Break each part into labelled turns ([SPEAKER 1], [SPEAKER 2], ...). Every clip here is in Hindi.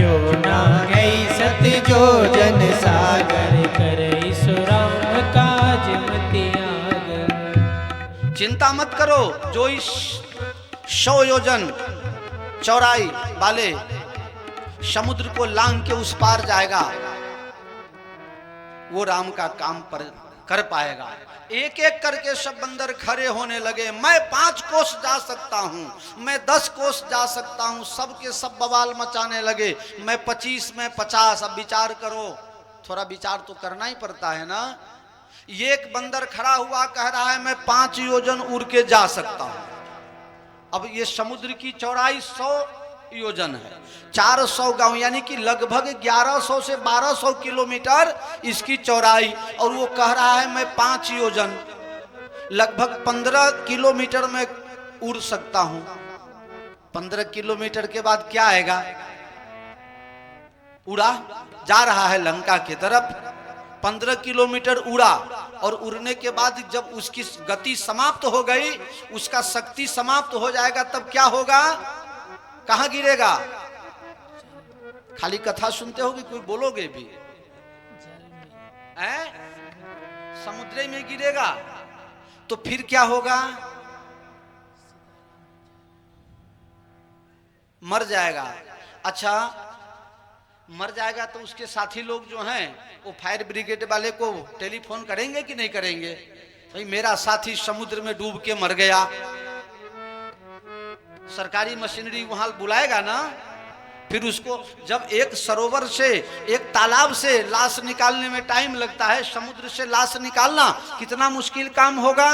[SPEAKER 1] जो ना गई सत जो जन सागर करई सुराम काज मति आगर।
[SPEAKER 2] चिंता मत करो, जो इस 100 योजन चौड़ाई वाले समुद्र को लांघ के उस पार जाएगा, वो राम का काम कर पाएगा। एक एक करके सब बंदर खड़े होने लगे। मैं 5 कोस जा सकता हूं, मैं 10 कोस जा सकता हूं, सबके सब बवाल मचाने लगे। मैं 25, मैं 50। अब विचार करो, थोड़ा विचार तो करना ही पड़ता है ना। एक बंदर खड़ा हुआ कह रहा है मैं 5 योजन उड़ के जा सकता हूं। अब ये समुद्र की चौड़ाई 100 योजन है, 400 गांव, यानी कि लगभग 1100 से 1200 किलोमीटर इसकी चौड़ाई। और वो कह रहा है मैं 5 योजन, लगभग 15 किलोमीटर में उड़ सकता हूं। 15 किलोमीटर के बाद क्या आएगा? उड़ा जा रहा है लंका की तरफ। 15 किलोमीटर उड़ा और उड़ने के बाद जब उसकी गति समाप्त हो गई, उसका शक्ति समाप्त हो जाएगा, तब क्या होगा? कहां गिरेगा? खाली कथा सुनते होगे, कोई बोलोगे भी? समुद्र में गिरेगा। तो फिर क्या होगा? मर जाएगा। अच्छा, मर जाएगा तो उसके साथी लोग जो हैं वो फायर ब्रिगेड वाले को टेलीफोन करेंगे कि नहीं करेंगे? भाई मेरा साथी समुद्र में डूब के मर गया। सरकारी मशीनरी वहां बुलाएगा ना। फिर उसको जब एक सरोवर से, एक तालाब से लाश निकालने में टाइम लगता है, समुद्र से लाश निकालना कितना मुश्किल काम होगा।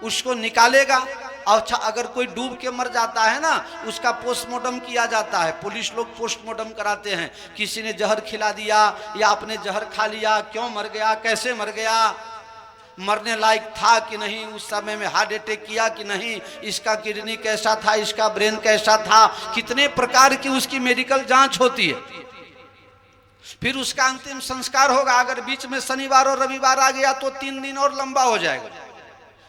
[SPEAKER 2] उसको निकालेगा। अच्छा, अगर कोई डूब के मर जाता है ना, उसका पोस्टमार्टम किया जाता है। पुलिस लोग पोस्टमार्टम कराते हैं, किसी ने जहर खिला दिया या आपने जहर खा लिया, क्यों मर गया, कैसे मर गया, मरने लायक था कि नहीं, उस समय में हार्ट अटैक किया कि नहीं, इसका किडनी कैसा था, इसका ब्रेन कैसा था, कितने प्रकार की उसकी मेडिकल जांच होती है। फिर उसका अंतिम संस्कार होगा। अगर बीच में शनिवार और रविवार आ गया तो 3 दिन और लंबा हो जाएगा।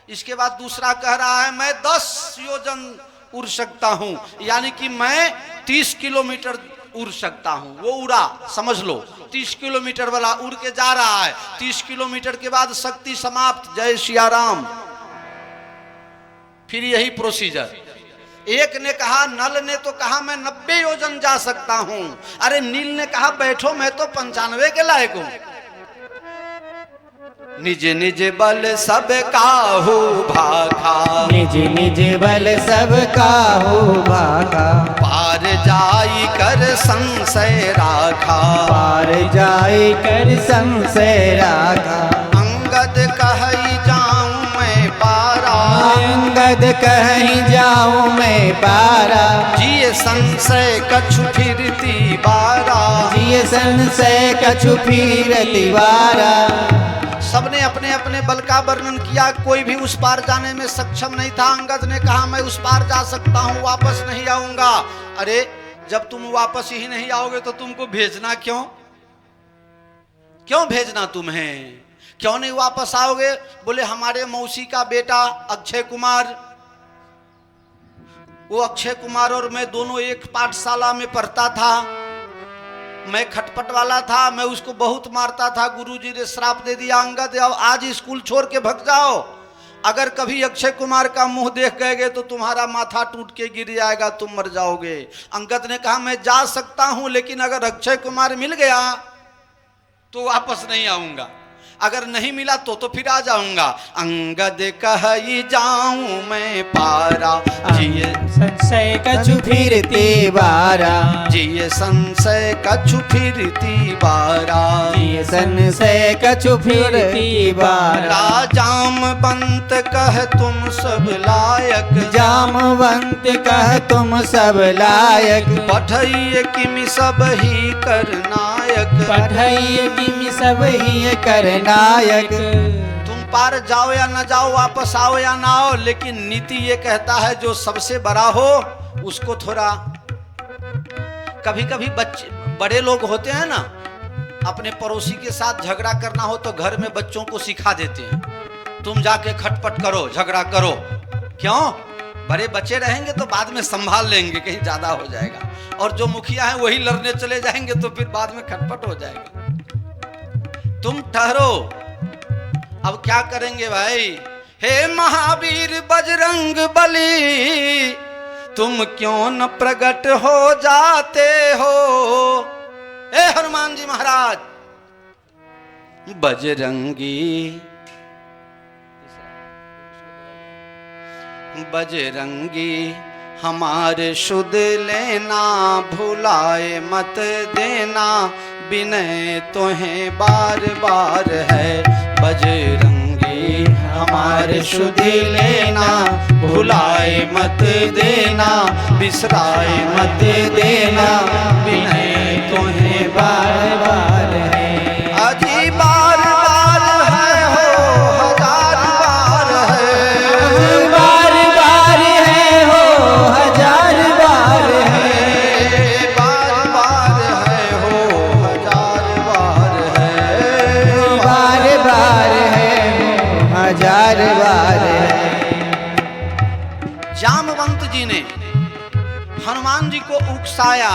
[SPEAKER 2] इसके बाद दूसरा कह रहा है मैं 10 योजन उड़ सकता हूं, यानी कि मैं 30 किलोमीटर उड़ सकता हूं। वो उड़ा, समझ लो 30 किलोमीटर वाला उड़ के जा रहा है। 30 किलोमीटर के बाद शक्ति समाप्त, जय सिया राम। फिर यही प्रोसीजर। एक ने कहा, नल ने तो कहा मैं 90 योजन जा सकता हूं। अरे नील ने कहा बैठो मैं तो 95 के लायक हूं। निज निज बल सब काहू भाखा,
[SPEAKER 1] निज निज बल सब काहू भाखा,
[SPEAKER 2] पार जाई कर संशय राखा,
[SPEAKER 1] पार जाई कर संशय राखा।
[SPEAKER 2] अंगद कहि जाऊं मैं पारा,
[SPEAKER 1] अंगद कहीं जाऊं मैं पारा,
[SPEAKER 2] जिये संशय कछु फिरती बारा,
[SPEAKER 1] जिये संशय कछु फिरती बारा।
[SPEAKER 2] सबने अपने अपने बल का वर्णन किया। कोई भी उस पार जाने में सक्षम नहीं था। अंगद ने कहा मैं उस पार जा सकता हूं, वापस नहीं आऊंगा। अरे जब तुम वापस ही नहीं आओगे तो तुमको भेजना क्यों? क्यों भेजना तुम्हें? क्यों नहीं वापस आओगे? बोले हमारे मौसी का बेटा अक्षय कुमार, वो अक्षय कुमार और मैं दोनों एक पाठशाला में पढ़ता था। मैं खटपट वाला था, मैं उसको बहुत मारता था। गुरुजी ने श्राप दे दिया, अंगद अब आज स्कूल छोड़ के भग जाओ। अगर कभी अक्षय कुमार का मुंह देख गए तो तुम्हारा माथा टूट के गिर जाएगा, तुम मर जाओगे। अंगद ने कहा मैं जा सकता हूं, लेकिन अगर अक्षय कुमार मिल गया तो वापस नहीं आऊंगा, अगर नहीं मिला तो फिर आ जाऊंगा। अंगद कहि जाऊं मैं पारा, जिये
[SPEAKER 1] संशय कछु फिरती बारा,
[SPEAKER 2] जिये संशय कछु फिरती बारा,
[SPEAKER 1] जिये संशय कछु फिरती बारा।
[SPEAKER 2] जामवंत कह तुम सब लायक,
[SPEAKER 1] जामवंत कह तुम सब लायक,
[SPEAKER 2] पठइय किमि सब ही कर नायक,
[SPEAKER 1] पढ़ाई किमि सब ही कर नायक।
[SPEAKER 2] तुम पार जाओ या न जाओ, वापस आओ या ना आओ, लेकिन नीति ये कहता है जो सबसे बड़ा हो उसको थोड़ा, कभी कभी बच्चे बड़े लोग होते हैं ना, अपने पड़ोसी के साथ झगड़ा करना हो तो घर में बच्चों को सिखा देते हैं, तुम जाके खटपट करो, झगड़ा करो। क्यों? बड़े बच्चे रहेंगे तो बाद में संभाल लेंगे, कहीं ज्यादा हो जाएगा, और जो मुखिया है वही लड़ने चले जाएंगे तो फिर बाद में खटपट हो जाएगा। तुम ठहरो, अब क्या करेंगे भाई? हे महावीर बजरंग बली, तुम क्यों न प्रकट हो जाते हो? हे हनुमान जी महाराज, बजरंगी बजरंगी हमारे शुद्ध लेना, भुलाए मत देना, विनय तुम्हें बार बार है। बजरंगी हमारे शुद्ध लेना, भुलाए मत देना, बिसराए मत देना, विनय तुम्हें बार बार है। अजी बार बार है हो, हजार बार है, बार बार है हो, हजार बार है, बार बार है हो, हजार बार है, बार बार है हो, हजार बार है। जामवंत जी ने हनुमान जी को उकसाया,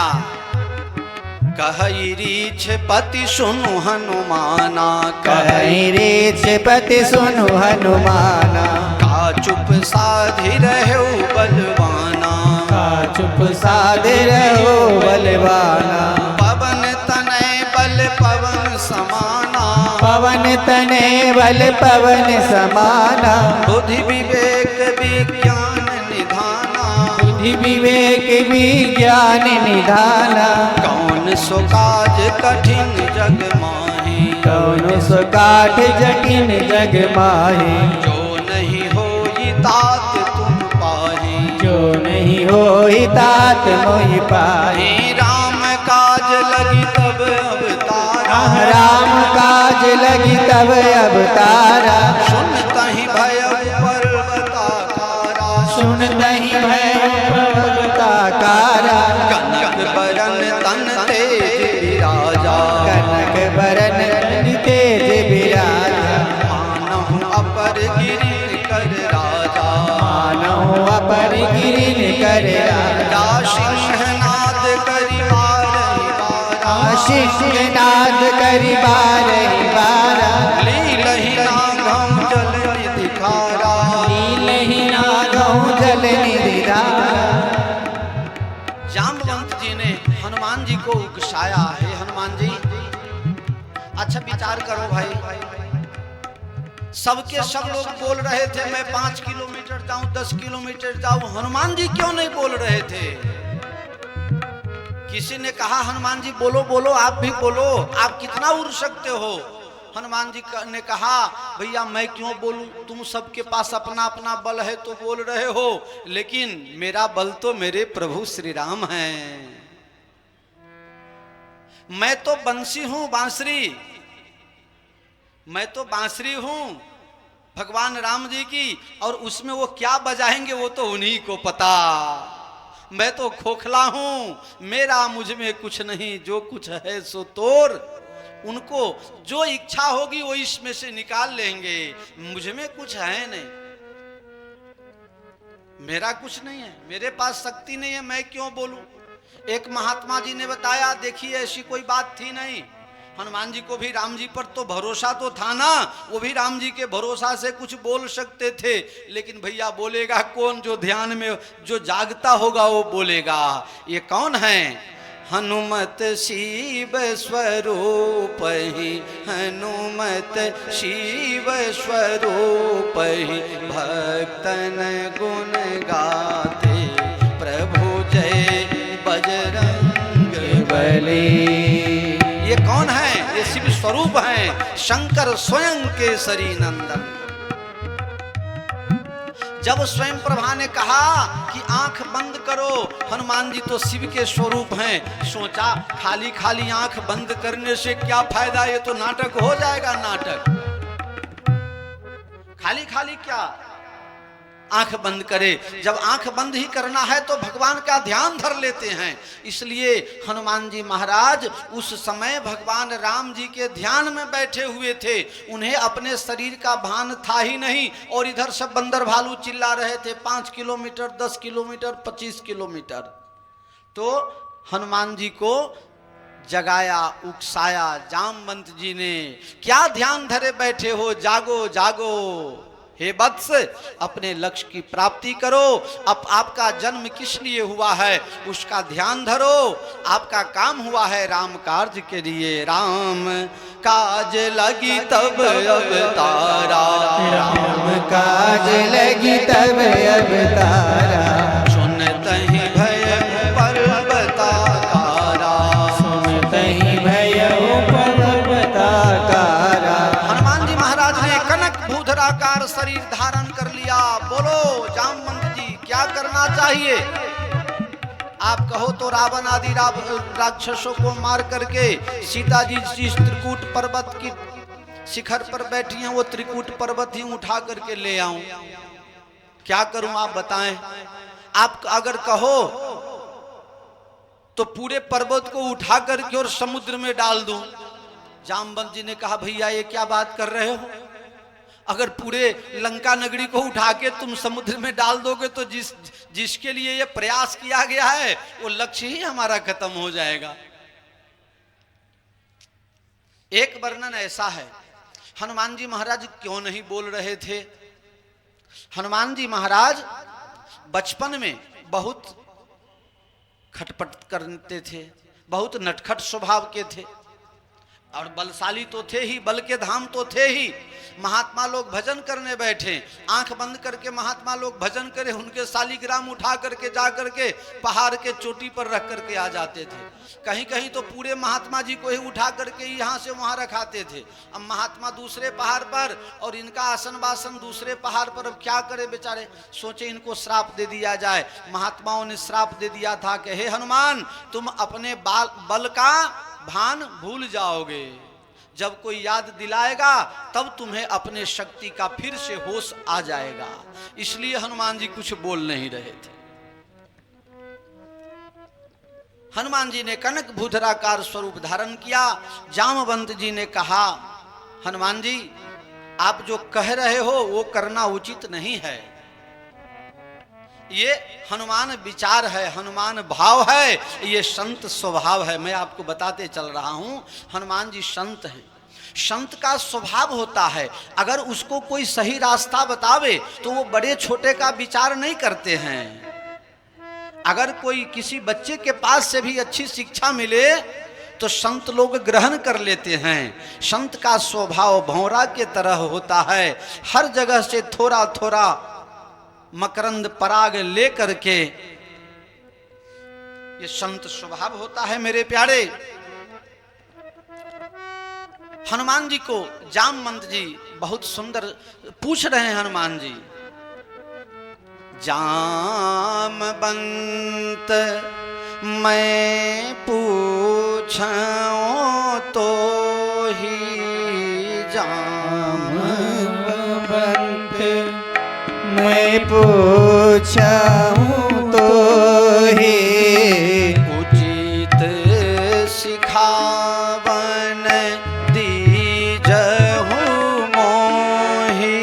[SPEAKER 2] कहि रीछ पति सुनु हनुमाना,
[SPEAKER 1] कहि रीछ पति सुनु हनुमाना,
[SPEAKER 2] का चुप साधि रहो बलवाना,
[SPEAKER 1] का चुप साधि रहो बलवाना,
[SPEAKER 2] पवन तनय बल पवन समाना,
[SPEAKER 1] पवन तनय बल पवन समाना,
[SPEAKER 2] बुद्धि विवेक विज्ञान निधाना,
[SPEAKER 1] बुद्धि विवेक विज्ञान निधाना,
[SPEAKER 2] कौन सो काज कठिन जग माही,
[SPEAKER 1] कौन सो काठ जटिन जग माही,
[SPEAKER 2] जो नहीं होई तात तुम पाही,
[SPEAKER 1] जो नहीं होई तात मोहि पाही।
[SPEAKER 2] हे राम काज लगी तब अवतारा,
[SPEAKER 1] राम काज लगी तब अवतारा,
[SPEAKER 2] सुनतहि भय पर्वताकारा,
[SPEAKER 1] सुनतहि भय पर्वताकारा,
[SPEAKER 2] कनक बरन तन तेज विराजा,
[SPEAKER 1] कनक बरन तेज विराजा,
[SPEAKER 2] मानहु अपर गिरि कर राजा,
[SPEAKER 1] मानहु अपर गिरिन कर राजा,
[SPEAKER 2] सिंहनाद करि बारहि बारा,
[SPEAKER 1] सिंहनाद करि बारहि बारा,
[SPEAKER 2] लीलहि नागम जल निधि खारा,
[SPEAKER 1] लीलहि नागम जल निधि धारा।
[SPEAKER 2] जामवंत जी ने हनुमान जी को उकसाया, हे हनुमान जी अच्छा विचार करो भाई, सबके सब लोग बोल रहे थे मैं 5 किलोमीटर जाऊं 10 किलोमीटर जाऊं, हनुमान जी क्यों नहीं बोल रहे थे? किसी ने कहा हनुमान जी बोलो बोलो, आप भी बोलो, आप कितना उड़ सकते हो? हनुमान जी ने कहा भैया मैं क्यों बोलूं, तुम सबके पास अपना अपना बल है तो बोल रहे हो, लेकिन मेरा बल तो मेरे प्रभु श्री राम हैं। मैं तो बंसी हूं, बांसुरी, मैं तो बांसुरी हूं भगवान राम जी की, और उसमें वो क्या बजाएंगे वो तो उन्हीं को पता। मैं तो खोखला हूं, मेरा मुझ में कुछ नहीं, जो कुछ है सो तोर, उनको जो इच्छा होगी वो इसमें से निकाल लेंगे, मुझ में कुछ है नहीं, मेरा कुछ नहीं है, मेरे पास शक्ति नहीं है, मैं क्यों बोलूं? एक महात्मा जी ने बताया, देखिए ऐसी कोई बात थी नहीं, हनुमान जी को भी राम जी पर तो भरोसा तो था ना, वो भी राम जी के भरोसा से कुछ बोल सकते थे, लेकिन भैया बोलेगा कौन? जो ध्यान में जो जागता होगा वो बोलेगा। ये कौन है? हनुमत शिव स्वरूप ही, हनुमत शिव स्वरूप ही, भक्तन गुण गाते, प्रभु जय बजरंग बली। ये कौन है? ये शिव स्वरूप हैं, शंकर स्वयं केसरी नंदन। जब स्वयं प्रभा ने कहा कि आंख बंद करो, हनुमान जी तो शिव के स्वरूप हैं, सोचा खाली खाली आंख बंद करने से क्या फायदा, ये तो नाटक हो जाएगा, नाटक खाली खाली क्या। आंख बंद करे। जब आंख बंद ही करना है तो भगवान का ध्यान धर लेते हैं। इसलिए हनुमान जी महाराज उस समय भगवान राम जी के ध्यान में बैठे हुए थे, उन्हें अपने शरीर का भान था ही नहीं। और इधर सब बंदर भालू चिल्ला रहे थे 5 किलोमीटर, 10 किलोमीटर, 25 किलोमीटर। तो हनुमान जी को जगाया, उकसाया जामवंत जी ने, क्या ध्यान धरे बैठे हो, जागो जागो, हे वत्स अपने लक्ष्य की प्राप्ति करो। अब आपका जन्म किस लिए हुआ है उसका ध्यान धरो। आपका काम हुआ है राम कार्य के लिए। राम काज लगी तब अवतारा,
[SPEAKER 1] राम काज लगी तब अवतारा,
[SPEAKER 2] सुनतहि भय पर्वताकारा,
[SPEAKER 1] सुनतहि भय पर्वताकारा।
[SPEAKER 2] हनुमान जी महाराज ने कनक भूधराकार शरीर धारण कर लिया। बोलो जामवंत जी क्या करना चाहिए? आप कहो तो रावण आदि राक्षसों को मार करके सीता जी जिस त्रिकूट पर्वत की शिखर पर बैठी हैं वो त्रिकूट पर्वत ही उठा करके ले आऊं। क्या करूं आप बताएं? आप अगर कहो तो पूरे पर्वत को उठा करके और समुद्र में डाल दूं। जामवंत जी ने कहा भैया ये क्या बात कर रहे हो? अगर पूरे लंका नगरी को उठा के तुम समुद्र में डाल दोगे तो जिसके लिए ये प्रयास किया गया है वो लक्ष्य ही हमारा खत्म हो जाएगा। एक वर्णन ऐसा है, हनुमान जी महाराज क्यों नहीं बोल रहे थे? हनुमान जी महाराज बचपन में बहुत खटपट करते थे, बहुत नटखट स्वभाव के थे और बलशाली तो थे ही, बल के धाम तो थे ही। महात्मा लोग भजन करने बैठे, आंख बंद करके महात्मा लोग भजन करे, उनके शालिग्राम उठा करके जा करके पहाड़ के चोटी पर रख करके आ जाते थे। कहीं कहीं तो पूरे महात्मा जी को ही उठा करके यहाँ से वहाँ रखाते थे। अब महात्मा दूसरे पहाड़ पर और इनका आसन वासन दूसरे पहाड़ पर। अब क्या करे बेचारे, सोचे इनको श्राप दे दिया जाए। महात्माओं ने श्राप दे दिया था कि हे हनुमान तुम अपने बल का भान भूल जाओगे, जब कोई याद दिलाएगा तब तुम्हें अपने शक्ति का फिर से होश आ जाएगा। इसलिए हनुमान जी कुछ बोल नहीं रहे थे। हनुमान जी ने कनक भूधराकार स्वरूप धारण किया। जामवंत जी ने कहा हनुमान जी आप जो कह रहे हो वो करना उचित नहीं है। ये हनुमान विचार है, हनुमान भाव है, ये संत स्वभाव है। मैं आपको बताते चल रहा हूं, हनुमान जी संत हैं। संत का स्वभाव होता है अगर उसको कोई सही रास्ता बतावे तो वो बड़े छोटे का विचार नहीं करते हैं। अगर कोई किसी बच्चे के पास से भी अच्छी शिक्षा मिले तो संत लोग ग्रहण कर लेते हैं। संत का स्वभाव भौरा के तरह होता है, हर जगह से थोड़ा थोड़ा मकरंद पराग ले करके, ये संत स्वभाव होता है मेरे प्यारे। हनुमान जी को जामवंत जी बहुत सुंदर पूछ रहे हैं। हनुमान जी जामवंत मैं पूछूं तो ही
[SPEAKER 1] जामवंत मैं पूछूं तो ही
[SPEAKER 2] उचित सिखावन दीजहु मोहि,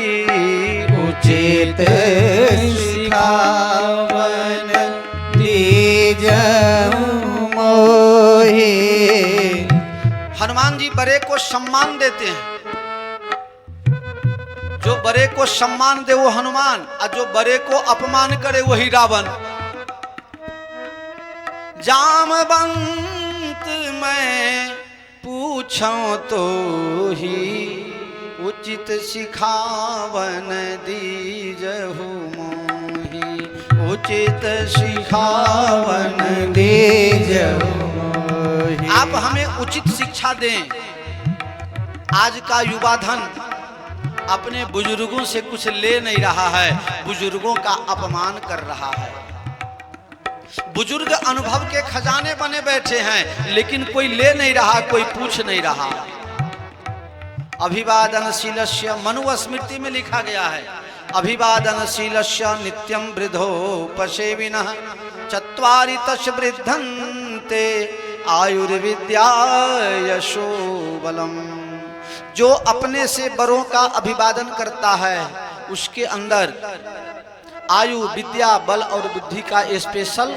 [SPEAKER 1] उचित सिखावन दीजहु मोहि।
[SPEAKER 2] हनुमान जी बड़े को सम्मान देते हैं। जो बड़े को सम्मान दे वो हनुमान, और जो बड़े को अपमान करे वही रावण। जामवंत मैं पूछूं तो ही उचित सिखावन दीजहु मोहि, उचित सिखावन
[SPEAKER 1] दीजहु मोहि।
[SPEAKER 2] आप हमें उचित शिक्षा दें। आज का युवा धन अपने बुजुर्गों से कुछ ले नहीं रहा है, बुजुर्गों का अपमान कर रहा है। बुजुर्ग अनुभव के खजाने बने बैठे हैं लेकिन कोई ले नहीं रहा, कोई पूछ नहीं रहा। अभिवादनशीलस्य मनुस्मृति में लिखा गया है अभिवादनशीलस्य नित्यं वृद्धोपसेविनः चत्वारि तस्य वृद्धन्ते आयुर्विद्या यशो बलम। जो अपने से बड़ों का अभिवादन करता है उसके अंदर आयु, विद्या, बल और बुद्धि का स्पेशल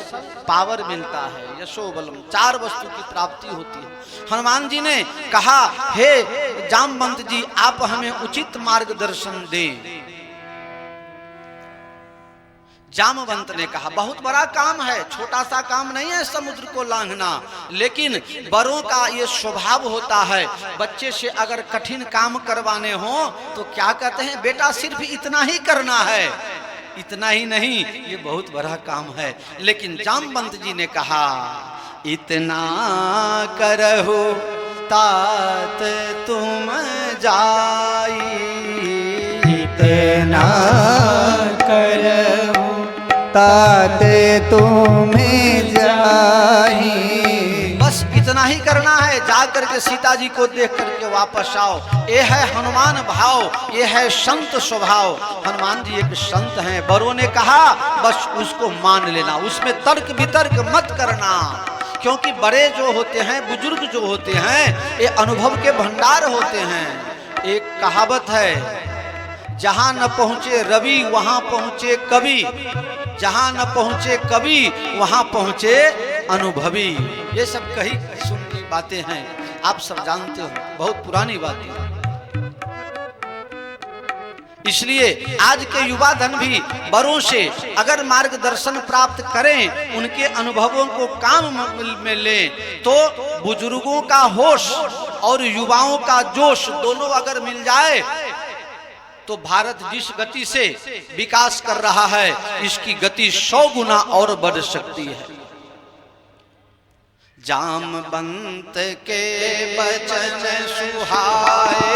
[SPEAKER 2] पावर मिलता है, यशो बलम। 4 वस्तु की प्राप्ति होती है। हनुमान जी ने कहा, हे जामवंत जी, आप हमें उचित मार्गदर्शन दें। जामवंत ने कहा, बहुत बड़ा काम है, छोटा सा काम नहीं है समुद्र को लांघना, लेकिन बड़ों का ये स्वभाव होता है, बच्चे से अगर कठिन काम करवाने हो तो क्या कहते हैं, बेटा सिर्फ इतना ही करना है। इतना ही नहीं, ये बहुत बड़ा काम है। लेकिन जामवंत जी ने कहा, इतना करहु तात तुम जाई,
[SPEAKER 1] इतना करहु तात तुम जाई।
[SPEAKER 2] बस इतना ही करना है, जा करके सीता जी को देख करके वापस आओ। ये है हनुमान भाव, ये है संत स्वभाव। हनुमान जी एक संत हैं। बड़ों ने कहा बस उसको मान लेना, उसमें तर्क वितर्क मत करना, क्योंकि बड़े जो होते हैं, बुजुर्ग जो होते हैं, ये अनुभव के भंडार होते हैं। एक कहावत है, जहां न पहुंचे रवि वहां पहुंचे कवि, जहां न पहुंचे कवि वहां पहुंचे अनुभवी। ये सब कही सुनी बातें हैं, आप सब जानते हो, बहुत पुरानी बातें। इसलिए आज के युवा धन भी बड़ों से अगर मार्गदर्शन प्राप्त करें, उनके अनुभवों को काम में लें, तो बुजुर्गों का होश और युवाओं का जोश दोनों अगर मिल जाए तो भारत जिस गति से विकास कर रहा है, इसकी गति 100 गुना और बढ़ सकती है। जामवंत के बचन सुहाए,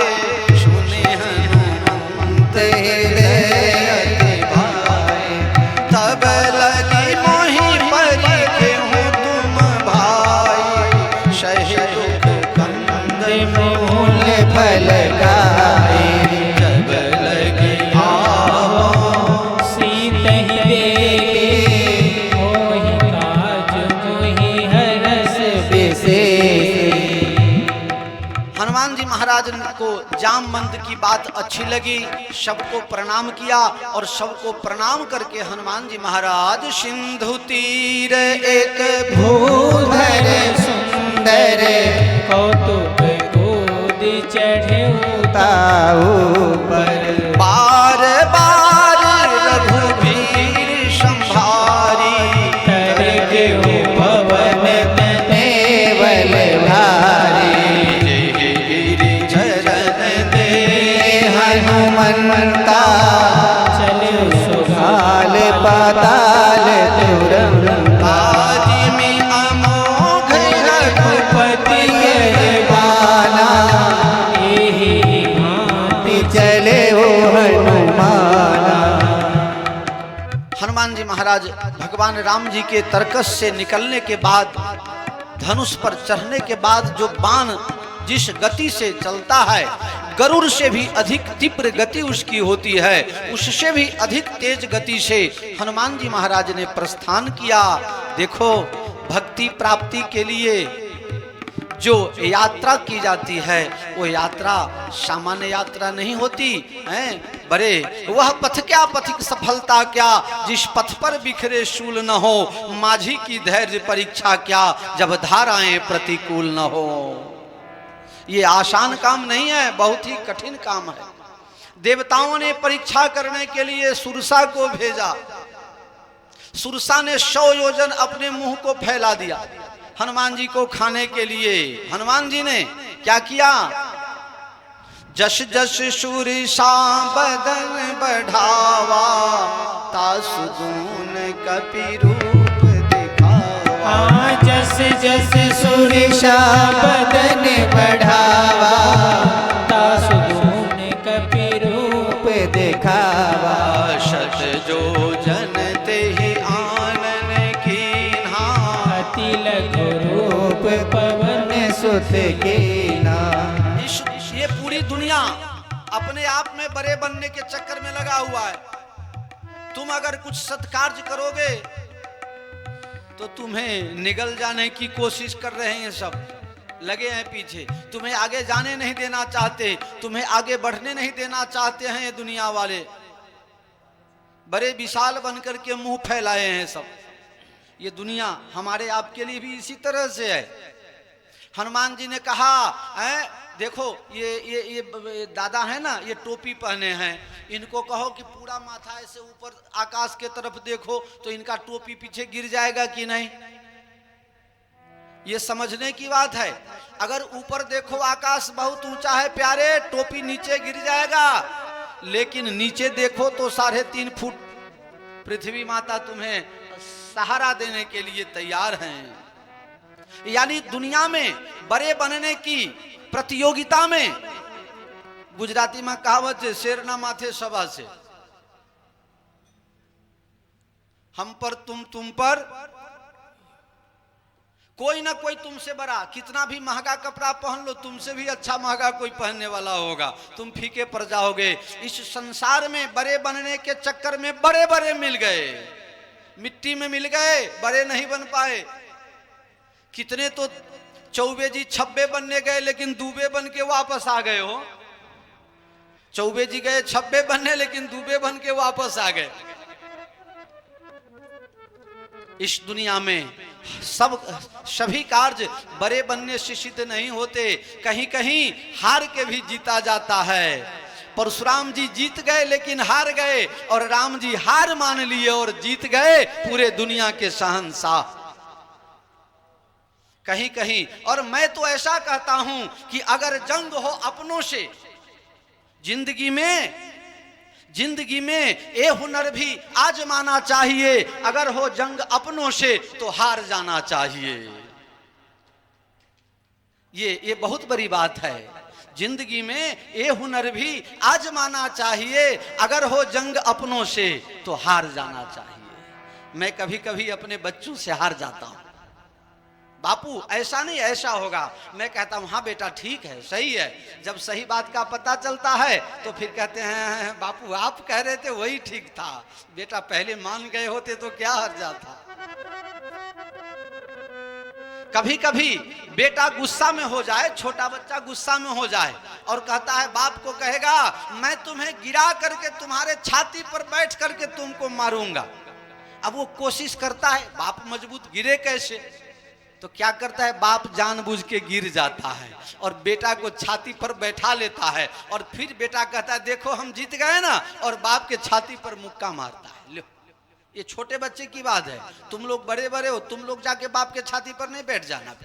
[SPEAKER 2] सुने हनुमंत हृदय भाए, तब लगी मोहि परिखेहु तुम भाई, सहि दुख कंद मूल फल गाए, महाराज को जामवंत की बात अच्छी लगी, सबको प्रणाम किया और सबको प्रणाम करके हनुमान जी महाराज सिंधु तीर एक
[SPEAKER 1] भूधर सुंदर
[SPEAKER 3] कौतुक कूद चढ़े
[SPEAKER 1] ताऊ पर,
[SPEAKER 2] बार बार रघुवीर संभारी,
[SPEAKER 1] करके पवन नेवल भारी, हनुमंता
[SPEAKER 3] चले
[SPEAKER 1] सुखाल पाताल तुरंत,
[SPEAKER 2] आदि अमोघ रघुपति
[SPEAKER 1] बाना भांति चले ओ हनुमाना।
[SPEAKER 2] हनुमान जी महाराज भगवान राम जी के तरकस से निकलने के बाद, धनुष पर चढ़ने के बाद जो बाण जिस गति से चलता है, गरुड़ से भी अधिक तीव्र गति उसकी होती है, उससे भी अधिक तेज गति से हनुमान जी महाराज ने प्रस्थान किया। देखो, भक्ति प्राप्ति के लिए जो यात्रा की जाती है, वो यात्रा सामान्य यात्रा नहीं होती है। बड़े वह पथ क्या, पथिक सफलता क्या, जिस पथ पर बिखरे शूल न हो, माझी की धैर्य परीक्षा क्या, जब धाराएं प्रतिकूल न हो। ये आसान काम नहीं है, बहुत ही कठिन काम है। देवताओं ने परीक्षा करने के लिए सुरसा को भेजा, सुरसा ने 100 योजन अपने मुंह को फैला दिया हनुमान जी को खाने के लिए। हनुमान जी ने क्या किया, जस जस सुरसा बदन बढ़ावा, तासुदून कपि रूप दिखावा,
[SPEAKER 1] जस जस सुरसा बदन बढ़ावा,
[SPEAKER 3] तासुदून कपि रूप
[SPEAKER 1] दिखावा,
[SPEAKER 2] शत जो जन तेहि आनन कीन्हा,
[SPEAKER 3] अति लघु रूप पवन
[SPEAKER 1] सुत कीना।
[SPEAKER 2] ये पूरी दुनिया अपने अपने आप में बड़े बनने के चक्कर में लगा हुआ है। तुम अगर कुछ सत्कार्य करोगे तो तुम्हें निगल जाने की कोशिश कर रहे हैं, सब लगे हैं पीछे, तुम्हें आगे जाने नहीं देना चाहते, तुम्हें आगे बढ़ने नहीं देना चाहते हैं। ये दुनिया वाले बड़े विशाल बनकर के मुंह फैलाए हैं सब। ये दुनिया हमारे आपके लिए भी इसी तरह से है। हनुमान जी ने कहा है, देखो ये दादा है ना, ये टोपी पहने हैं, इनको कहो कि पूरा माथा ऐसे ऊपर आकाश के तरफ देखो तो इनका टोपी पीछे गिर जाएगा कि नहीं। ये समझने की बात है। अगर ऊपर देखो आकाश बहुत ऊंचा है प्यारे, टोपी नीचे गिर जाएगा, लेकिन नीचे देखो तो 3.5 फुट पृथ्वी माता तुम्हें सहारा देने के लिए तैयार हैं। यानी दुनिया में बड़े बनने की प्रतियोगिता में, गुजराती में कहावत है, शेर ना माथे सभा से, हम पर तुम पर, कोई ना कोई तुमसे बड़ा, कितना भी महंगा कपड़ा पहन लो तुमसे भी अच्छा महंगा कोई पहनने वाला होगा, तुम फीके पड़ जाओगे। इस संसार में बड़े बनने के चक्कर में बड़े बड़े मिल गए, मिट्टी में मिल गए, बड़े नहीं बन पाए। कितने तो चौबे जी छब्बे बनने गए लेकिन दूबे बन के वापस आ गए हो। चौबे जी गए छब्बे बनने लेकिन दूबे बन के वापस आ गए। इस दुनिया में सभी कार्य बड़े बनने से सिद्ध नहीं होते, कहीं कहीं हार के भी जीता जाता है। परशुराम जी जीत गए लेकिन हार गए, और राम जी हार मान लिए और जीत गए पूरे दुनिया के शहंशाह। कहीं कहीं, और मैं तो ऐसा कहता हूं कि अगर जंग हो अपनों से, जिंदगी में ये हुनर भी आजमाना चाहिए। अगर हो जंग अपनों से तो हार जाना चाहिए। ये बहुत बड़ी बात है। जिंदगी में ये हुनर भी आजमाना चाहिए। अगर हो जंग अपनों से तो हार जाना चाहिए। मैं कभी कभी अपने बच्चों से हार जाता हूं, बापू ऐसा नहीं ऐसा होगा। मैं कहता हूं हाँ बेटा ठीक है, सही है। जब सही बात का पता चलता है तो फिर कहते हैं बापू आप कह रहे थे वही ठीक था, बेटा पहले मान गए होते तो क्या हर्ज था। कभी कभी बेटा गुस्सा में हो जाए, छोटा बच्चा गुस्सा में हो जाए और कहता है, बाप को कहेगा मैं तुम्हें गिरा करके तुम्हारे छाती पर बैठ करके तुमको मारूंगा। अब वो कोशिश करता है, बाप मजबूत गिरे कैसे, तो क्या करता है, बाप जानबूझ के गिर जाता है और बेटा को छाती पर बैठा लेता है और फिर बेटा कहता है देखो हम जीत गए ना, और बाप के छाती पर मुक्का मारता है। लो, ये छोटे बच्चे की बात है। तुम लोग बड़े बड़े हो, तुम लोग जाके बाप के छाती पर नहीं बैठ जाना,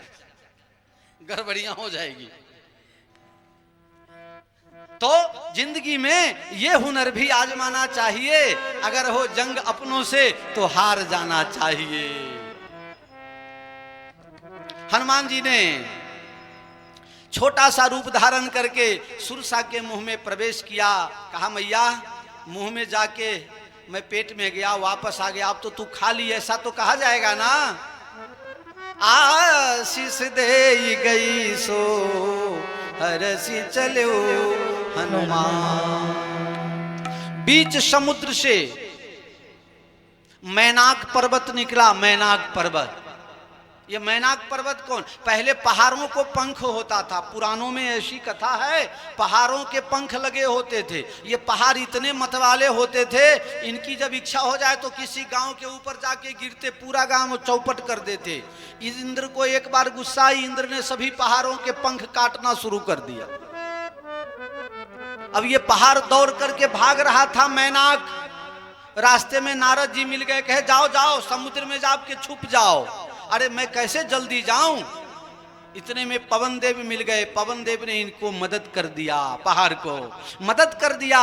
[SPEAKER 2] गड़बड़ियां हो जाएगी। तो जिंदगी में ये हुनर भी आजमाना चाहिए। अगर हो जंग अपनों से तो हार जाना चाहिए। हनुमान जी ने छोटा सा रूप धारण करके सुरसा के मुंह में प्रवेश किया। कहा मैया मुंह में जाके मैं पेट में गया वापस आ गया, अब तो तू खा ली, ऐसा तो कहा जाएगा ना। आशीष दे गई सो हरसी चले हनुमान। बीच समुद्र से मैनाक पर्वत निकला। मैनाक पर्वत, ये मैनाक पर्वत कौन? पहले पहाड़ों को पंख होता था, पुराणों में ऐसी कथा है, पहाड़ों के पंख लगे होते थे। ये पहाड़ इतने मतवाले होते थे, इनकी जब इच्छा हो जाए तो किसी गांव के ऊपर जाके गिरते, पूरा गांव चौपट कर देते। इंद्र को एक बार गुस्सा आई, इंद्र ने सभी पहाड़ों के पंख काटना शुरू कर दिया। अब ये पहाड़ दौड़ करके भाग रहा था मैनाक। रास्ते में नारद जी मिल गए, कहे जाओ जाओ समुद्र में जाके छुप जाओ। अरे मैं कैसे जल्दी जाऊं? इतने में पवन देव मिल गए। पवन देव ने इनको मदद कर दिया, पहाड़ को मदद कर दिया,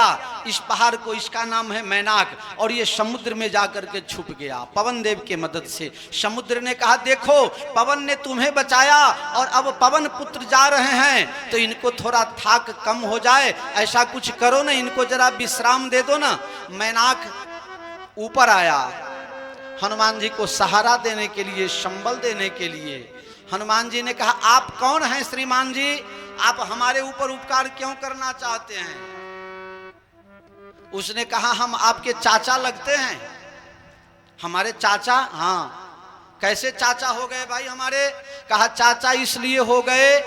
[SPEAKER 2] इस पहाड़ को, इसका नाम है मैनाक। और ये समुद्र में जाकर के छुप गया पवन देव के मदद से। समुद्र ने कहा देखो पवन ने तुम्हें बचाया और अब पवन पुत्र जा रहे हैं तो इनको थोड़ा थाक कम हो जाए, ऐसा कुछ करो ना, इनको जरा विश्राम दे दो ना। मैनाक ऊपर आया हनुमान जी को सहारा देने के लिए, संबल देने के लिए। हनुमान जी ने कहा आप कौन हैं श्रीमान जी, आप हमारे ऊपर उपकार क्यों करना चाहते हैं? उसने कहा हम आपके चाचा लगते हैं। हमारे चाचा? हाँ। कैसे चाचा हो गए भाई हमारे? कहा चाचा इसलिए हो गए,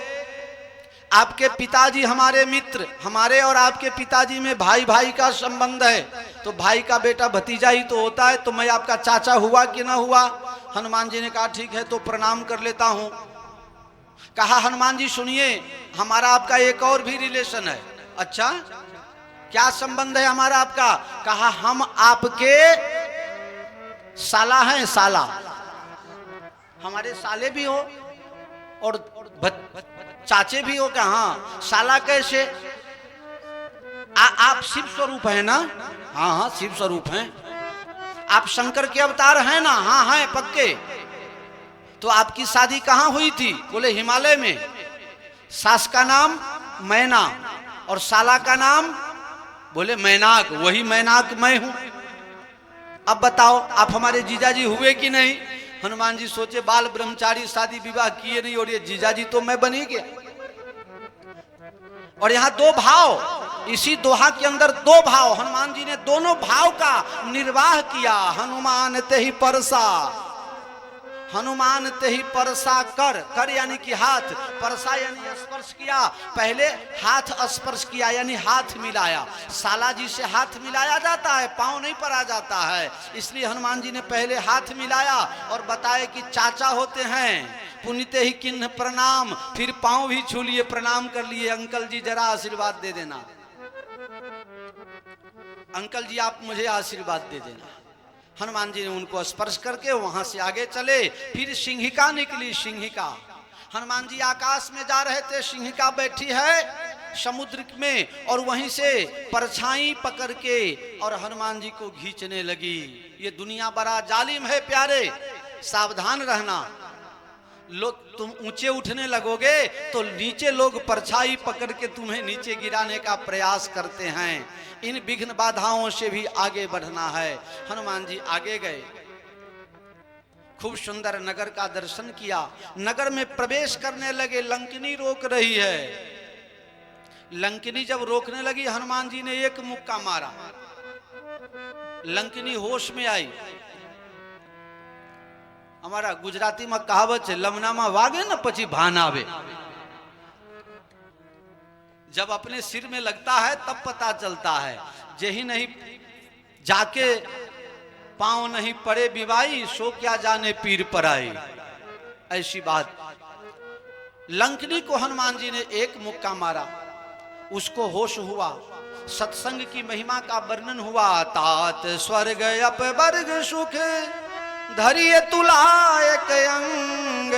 [SPEAKER 2] आपके पिताजी हमारे मित्र, हमारे और आपके पिताजी में भाई भाई का संबंध है, तो भाई का बेटा भतीजा ही तो होता है, तो मैं आपका चाचा हुआ कि ना हुआ? हनुमान जी ने कहा ठीक है तो प्रणाम कर लेता हूं। कहा हनुमान जी सुनिए, हमारा आपका एक और भी रिलेशन है। अच्छा, क्या संबंध है हमारा आपका? कहा हम आपके साला हैं, साला। हमारे साले भी हो और चाचे भी हो? क्या? हाँ। साला कैसे? आप शिव स्वरूप है ना? हाँ हाँ शिव स्वरूप हैं। आप शंकर के अवतार हैं ना? हाँ हैं पक्के। तो आपकी शादी कहाँ हुई थी? बोले हिमालय में। सास का नाम मैना और साला का नाम? बोले मैनाक। वही मैनाक मैं हूं। अब बताओ आप हमारे जीजाजी हुए कि नहीं? हनुमान जी सोचे बाल ब्रह्मचारी, शादी विवाह किए नहीं और ये जीजाजी तो मैं बन ही गया। और यहाँ दो भाव, इसी दोहा के अंदर दो भाव, हनुमान जी ने दोनों भाव का निर्वाह किया। हनुमान ते ही परसा, हनुमान ते ही परसा कर, कर यानी कि हाथ, परसा यानी स्पर्श किया। पहले हाथ स्पर्श किया यानी हाथ मिलाया। साला जी से हाथ मिलाया जाता है, पांव नहीं पड़ा जाता है, इसलिए हनुमान जी ने पहले हाथ मिलाया और बताया कि चाचा होते हैं, पुण्यते ही किन्ह प्रणाम। फिर पांव भी छू लिए, प्रणाम कर लिए। अंकल जी जरा आशीर्वाद दे देना, अंकल जी आप मुझे आशीर्वाद दे देना। हनुमान जी ने उनको स्पर्श करके वहां से आगे चले। फिर सिंहिका निकली, सिंहिका। हनुमान जी आकाश में जा रहे थे, सिंहिका बैठी है समुद्र में और वहीं से परछाई पकड़ के और हनुमान जी को खींचने लगी। ये दुनिया बड़ा जालिम है प्यारे, सावधान रहना। लोग तुम ऊंचे उठने लगोगे तो नीचे लोग परछाई पकड़ के तुम्हें नीचे गिराने का प्रयास करते हैं। इन विघ्न बाधाओं से भी आगे बढ़ना है। हनुमान जी आगे गए, खूब सुंदर नगर का दर्शन किया। नगर में प्रवेश करने लगे, लंकिनी रोक रही है। लंकिनी जब रोकने लगी, हनुमान जी ने एक मुक्का मारा, लंकिनी होश में आई। हमारा गुजराती में कहावत है, लमनामा वागे न पची भान आवे। जब अपने सिर में लगता है तब पता चलता है, यही नहीं जाके पांव नहीं पड़े विवाई, सो क्या जाने पीर पर आई। ऐसी बात। लंकनी को हनुमान जी ने एक मुक्का मारा, उसको होश हुआ। सत्संग की महिमा का वर्णन हुआ। तात स्वर्ग अपवर्ग सुख धरिय तुलायक अंग,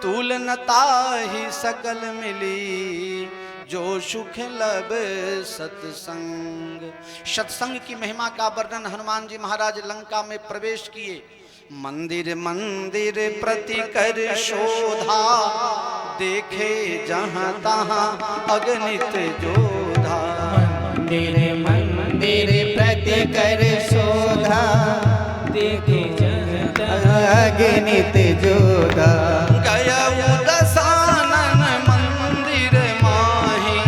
[SPEAKER 2] तुलनता ही सकल मिली, जो सुख लब सत्संग। सत्संग की महिमा का वर्णन हनुमान जी महाराज लंका में प्रवेश किए। मंदिर मंदिर प्रति कर शोधा, देखे जहां तहां अगणित जोधा।
[SPEAKER 3] मंदिर मंदिर
[SPEAKER 1] प्रति कर शोधा,
[SPEAKER 3] देखे
[SPEAKER 1] अगणित जोधा।
[SPEAKER 2] गया दशानन मंदिर माही,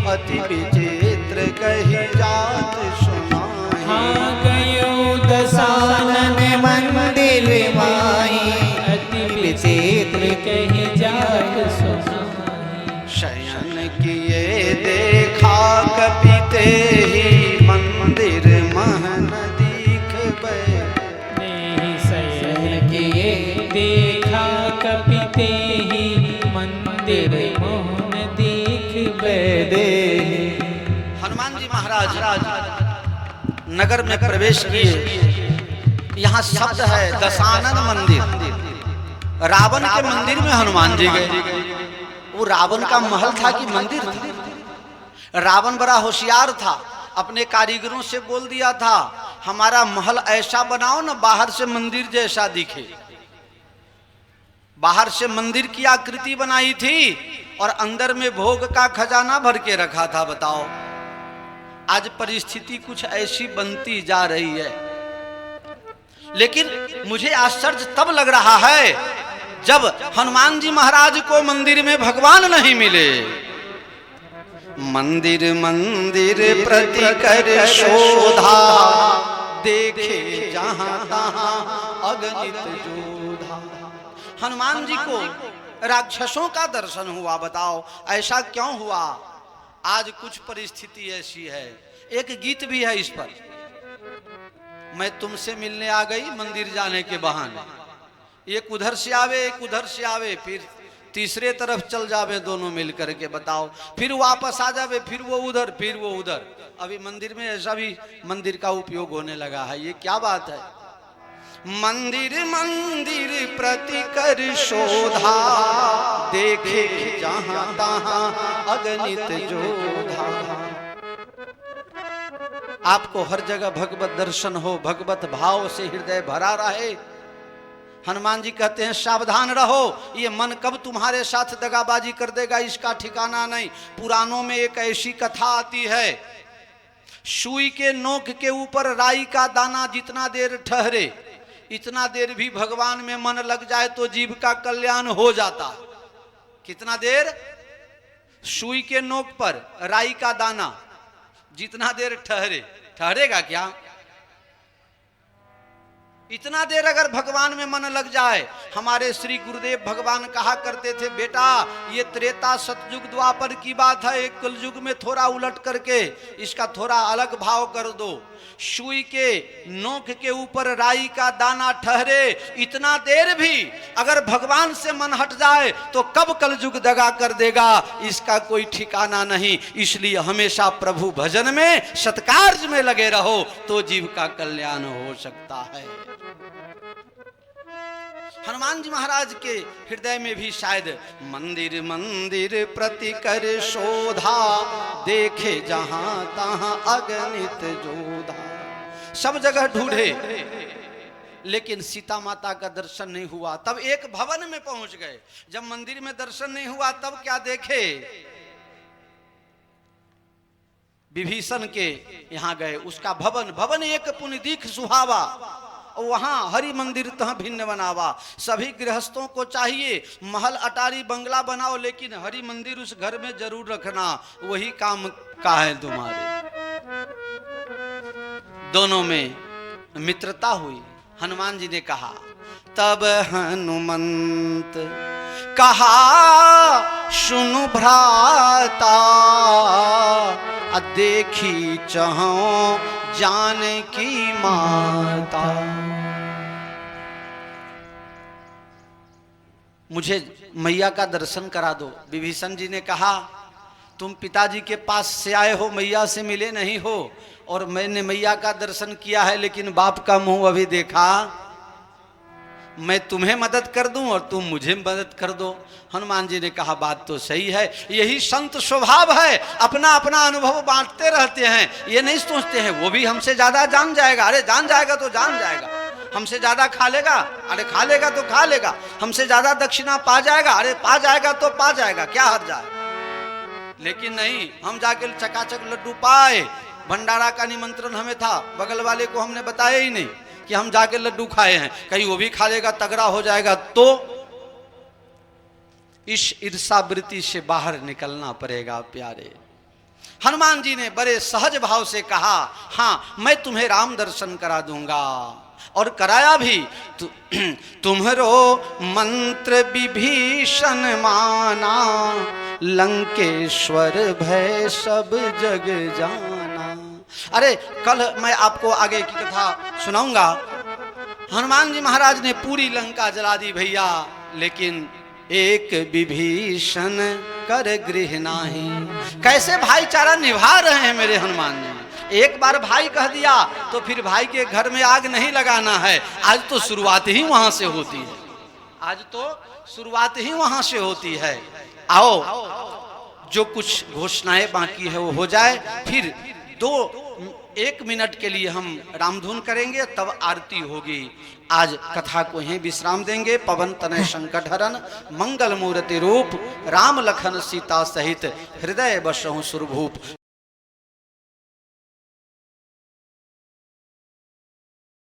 [SPEAKER 2] अति विचित्र कही जात सुनाही।
[SPEAKER 3] हाँ गयो
[SPEAKER 1] दशानन मंदिर माही,
[SPEAKER 3] अति विचित्र कही जात सुनाही।
[SPEAKER 2] शयन किए देखा कपिते ही, मंदिर महन दिखबै।
[SPEAKER 3] नहीं शयन किए देखा कपिते ही, मंदिर मोहन दिखबै देहि।
[SPEAKER 2] हनुमान जी महाराज नगर में प्रवेश किए। यहाँ शब्द है दशानन मंदिर। रावण के मंदिर में हनुमान जी गए। वो रावण का महल था कि मंदिर था? रावण बड़ा होशियार था, अपने कारीगरों से बोल दिया था हमारा महल ऐसा बनाओ ना बाहर से मंदिर जैसा दिखे। बाहर से मंदिर की आकृति बनाई थी और अंदर में भोग का खजाना भर के रखा था। बताओ आज परिस्थिति कुछ ऐसी बनती जा रही है। लेकिन मुझे आश्चर्य तब लग रहा है जब हनुमान जी महाराज को मंदिर में भगवान नहीं मिले। मंदिर मंदिर प्रति कर शोधा, देखे जहां तहां अगणित जोधा। हनुमान जी को राक्षसों का दर्शन हुआ। बताओ ऐसा क्यों हुआ? आज कुछ परिस्थिति ऐसी है, एक गीत भी है इस पर, मैं तुमसे मिलने आ गई मंदिर जाने के बहाने। एक उधर से आवे, एक उधर से आवे, फिर तीसरे तरफ चल जावे दोनों मिल करके। बताओ, फिर वापस आ जावे, फिर वो उधर, फिर वो उधर। अभी मंदिर में ऐसा भी मंदिर का उपयोग होने लगा है, ये क्या बात है? मंदिर मंदिर प्रति कर शोधा, देखे जहां तहां अगणित जोधा। आपको हर जगह भगवत दर्शन हो, भगवत भाव से हृदय भरा रहे। हनुमान जी कहते हैं सावधान रहो, ये मन कब तुम्हारे साथ दगाबाजी कर देगा इसका ठिकाना नहीं। पुराणों में एक ऐसी कथा आती है, सुई के नोक के ऊपर राई का दाना जितना देर ठहरे, इतना देर भी भगवान में मन लग जाए तो जीव का कल्याण हो जाता। कितना देर? सुई के नोक पर राई का दाना जितना देर ठहरे, ठहरेगा क्या? इतना देर अगर भगवान में मन लग जाए। हमारे श्री गुरुदेव भगवान कहा करते थे, बेटा ये त्रेता सतयुग द्वापर की बात है, एक कलयुग में थोड़ा उलट करके इसका थोड़ा अलग भाव कर दो। सुई के नोक के ऊपर राई का दाना ठहरे, इतना देर भी अगर भगवान से मन हट जाए तो कब कलयुग दगा कर देगा इसका कोई ठिकाना नहीं। इसलिए हमेशा प्रभु भजन में, सत्कार्य में लगे रहो तो जीव का कल्याण हो सकता है। हनुमान जी महाराज के हृदय में भी शायद मंदिर मंदिर प्रति कर शोधा, देखे जहां तहां अगणित जोधा। सब जगह ढूंढे लेकिन सीता माता का दर्शन नहीं हुआ। तब एक भवन में पहुंच गए। जब मंदिर में दर्शन नहीं हुआ तब क्या देखे? विभीषण के यहां गए, उसका भवन, भवन एक पुण्य दीख सुहावा, वहां हरि मंदिर तह भिन्न बनावा। सभी गृहस्थों को चाहिए महल अटारी बंगला बनाओ, लेकिन हरि मंदिर उस घर में जरूर रखना, वही काम का है तुम्हारे। दोनों में मित्रता हुई। हनुमान जी ने कहा, तब हनुमंत कहा सुनु भ्राता, देखी चहो जानकी माता। मुझे मैया का दर्शन करा दो। विभीषण जी ने कहा, तुम पिताजी के पास से आए हो, मैया से मिले नहीं हो, और मैंने मैया का दर्शन किया है लेकिन बाप का मुंह अभी देखा। मैं तुम्हें मदद कर दूं और तुम मुझे मदद कर दो। हनुमान जी ने कहा, बात तो सही है, यही संत स्वभाव है, अपना अपना अनुभव बांटते रहते हैं। ये नहीं सोचते हैं वो भी हमसे ज्यादा जान जाएगा, अरे जान जाएगा तो जान जाएगा। हमसे ज्यादा खा लेगा, अरे खा लेगा तो खा लेगा। हमसे ज्यादा दक्षिणा पा जाएगा, अरे पा जाएगा तो पा जाएगा, क्या हर्ज जाए। लेकिन नहीं, हम जाके चकाचक लड्डू पाए। भंडारा का निमंत्रण हमें था, बगल वाले को हमने बताया ही नहीं कि हम जाके लड्डू खाए हैं, कहीं वो भी खा लेगा, तगड़ा हो जाएगा। तो इस ईर्षावृत्ति से बाहर निकलना पड़ेगा प्यारे। हनुमान जी ने बड़े सहज भाव से कहा, हाँ मैं तुम्हें राम दर्शन करा दूंगा, और कराया भी। तुम्हरो मंत्र विभीषण माना, लंकेश्वर भय सब जग जाना। अरे कल मैं आपको आगे की कथा सुनाऊंगा। हनुमान जी महाराज ने पूरी लंका जला दी भैया, लेकिन एक विभीषण कर गृह नाही। कैसे भाईचारा निभा रहे हैं मेरे हनुमान जी। एक बार भाई कह दिया तो फिर भाई के घर में आग नहीं लगाना है। आज तो शुरुआत ही वहां से होती है, आज तो शुरुआत ही वहां से होती है। आओ जो कुछ घोषणाएं बाकी है वो हो जाए, फिर 1 मिनट के लिए हम रामधुन करेंगे, तब आरती होगी। आज कथा को यहीं विश्राम देंगे। पवन तनय संकट हरन, मंगल मूर्ति रूप, राम लखन सीता सहित हृदय बसहु सुरभूप।